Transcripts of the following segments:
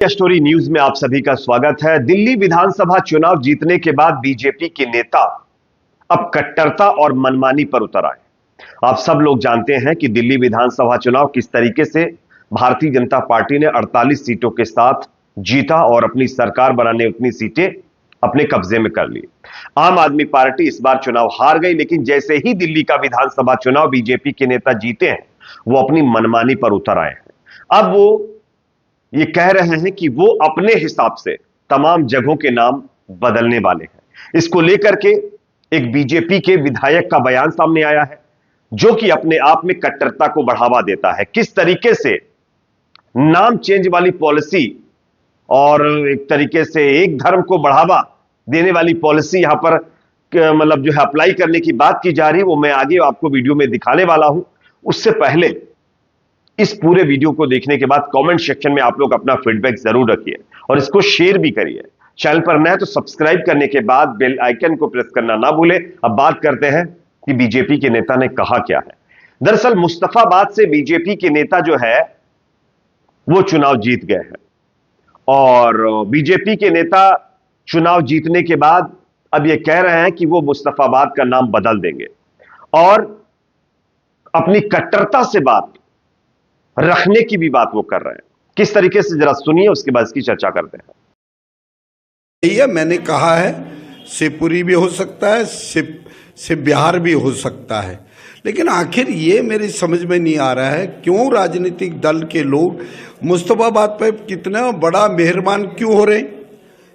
Story news में आप सभी का स्वागत है। दिल्ली विधानसभा चुनाव जीतने के बाद बीजेपी के नेता अब कट्टरता और मनमानी पर उतर आए। आप सब लोग जानते हैं कि दिल्ली विधानसभा चुनाव किस तरीके से भारतीय जनता पार्टी ने 48 सीटों के साथ जीता और अपनी सरकार बनाने उतनी सीटें अपने कब्जे में कर ली। आम आदमी पार्टी इस बार चुनाव हार गई, लेकिन जैसे ही दिल्ली का विधानसभा चुनाव बीजेपी के नेता जीते हैं, वो अपनी मनमानी पर उतर आए हैं। अब वो ये कह रहे हैं कि वो अपने हिसाब से तमाम जगहों के नाम बदलने वाले हैं। इसको लेकर के एक बीजेपी के विधायक का बयान सामने आया है, जो कि अपने आप में कट्टरता को बढ़ावा देता है। किस तरीके से नाम चेंज वाली पॉलिसी और एक तरीके से एक धर्म को बढ़ावा देने वाली पॉलिसी यहां पर मतलब जो है अप्लाई करने की बात की जा रही है, वो मैं आगे आपको वीडियो में दिखाने वाला हूं। उससे पहले इस पूरे वीडियो को देखने के बाद कमेंट सेक्शन में आप लोग अपना फीडबैक जरूर रखिए और इसको शेयर भी करिए। चैनल पर नए तो सब्सक्राइब करने के बाद बेल आइकन को प्रेस करना ना भूलें। अब बात करते हैं कि बीजेपी के नेता ने कहा क्या है। दरअसल मुस्तफाबाद से बीजेपी के नेता जो है वो चुनाव जीत गए हैं और बीजेपी के नेता चुनाव जीतने के बाद अब यह कह रहे हैं कि वो मुस्तफाबाद का नाम बदल देंगे और अपनी कट्टरता से बात रखने की भी बात वो कर रहे हैं। किस तरीके से जरा सुनिए, उसके बाद इसकी चर्चा करते हैं। भैया मैंने कहा है शिवपुरी भी हो सकता है, शिव बिहार भी हो सकता है, लेकिन आखिर ये मेरी समझ में नहीं आ रहा है क्यों राजनीतिक दल के लोग मुस्तफाबाद पर कितना बड़ा मेहरबान क्यों हो रहे।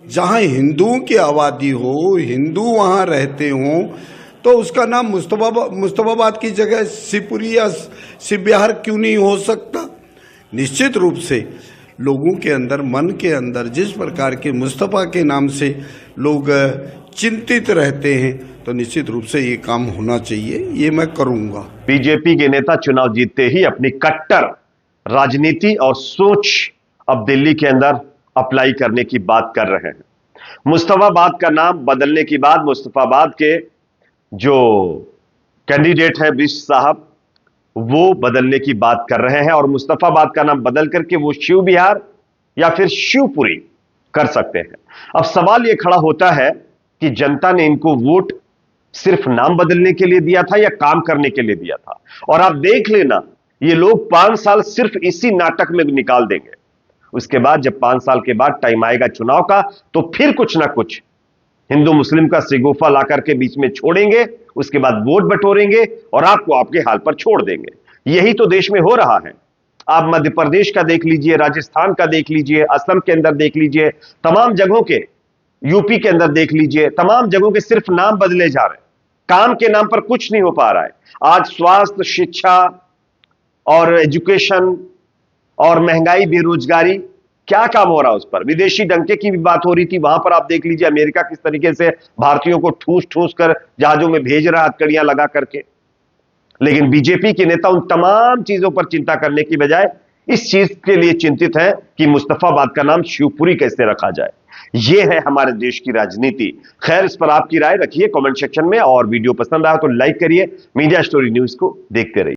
जहां हिंदुओं की आबादी हो, हिंदू वहां रहते हों, तो उसका नाम मुस्तफाबाद की जगह शिवपुरी या शिव बिहार क्यों नहीं हो सकता। निश्चित रूप से लोगों के अंदर, मन के अंदर जिस प्रकार के मुस्तफा के नाम से लोग चिंतित रहते हैं, तो निश्चित रूप से ये काम होना चाहिए, ये मैं करूंगा। बीजेपी के नेता चुनाव जीतते ही अपनी कट्टर राजनीति और सोच अब दिल्ली के अंदर अप्लाई करने की बात कर रहे हैं। मुस्तफाबाद का नाम बदलने की बाद मुस्तफाबाद के जो कैंडिडेट है बिश साहब, वो बदलने की बात कर रहे हैं और मुस्तफाबाद का नाम बदल करके वो शिव बिहार या फिर शिवपुरी कर सकते हैं। अब सवाल यह खड़ा होता है कि जनता ने इनको वोट सिर्फ नाम बदलने के लिए दिया था या काम करने के लिए दिया था। और आप देख लेना, ये लोग 5 साल सिर्फ इसी नाटक में निकाल देंगे। उसके बाद जब 5 साल के बाद टाइम आएगा चुनाव का, तो फिर कुछ ना कुछ हिंदू मुस्लिम का सिगोफा लाकर के बीच में छोड़ेंगे, उसके बाद वोट बटोरेंगे और आपको आपके हाल पर छोड़ देंगे। यही तो देश में हो रहा है। आप मध्य प्रदेश का देख लीजिए, राजस्थान का देख लीजिए, असम के अंदर देख लीजिए, तमाम जगहों के, यूपी के अंदर देख लीजिए, तमाम जगहों के सिर्फ नाम बदले जा रहे हैं, काम के नाम पर कुछ नहीं हो पा रहा है। आज स्वास्थ्य, शिक्षा और एजुकेशन और महंगाई, बेरोजगारी, क्या काम हो रहा है उस पर। विदेशी डंके की भी बात हो रही थी, वहां पर आप देख लीजिए अमेरिका किस तरीके से भारतीयों को ठूस ठूस कर जहाजों में भेज रहा है, हथकड़ियां लगा करके। लेकिन बीजेपी के नेता उन तमाम चीजों पर चिंता करने की बजाय इस चीज के लिए चिंतित है कि मुस्तफाबाद का नाम शिवपुरी कैसे रखा जाए। यह है हमारे देश की राजनीति। खैर, इस पर आपकी राय रखिए कमेंट सेक्शन में और वीडियो पसंद आया तो लाइक करिए। मीडिया स्टोरी न्यूज को देखते रहिए।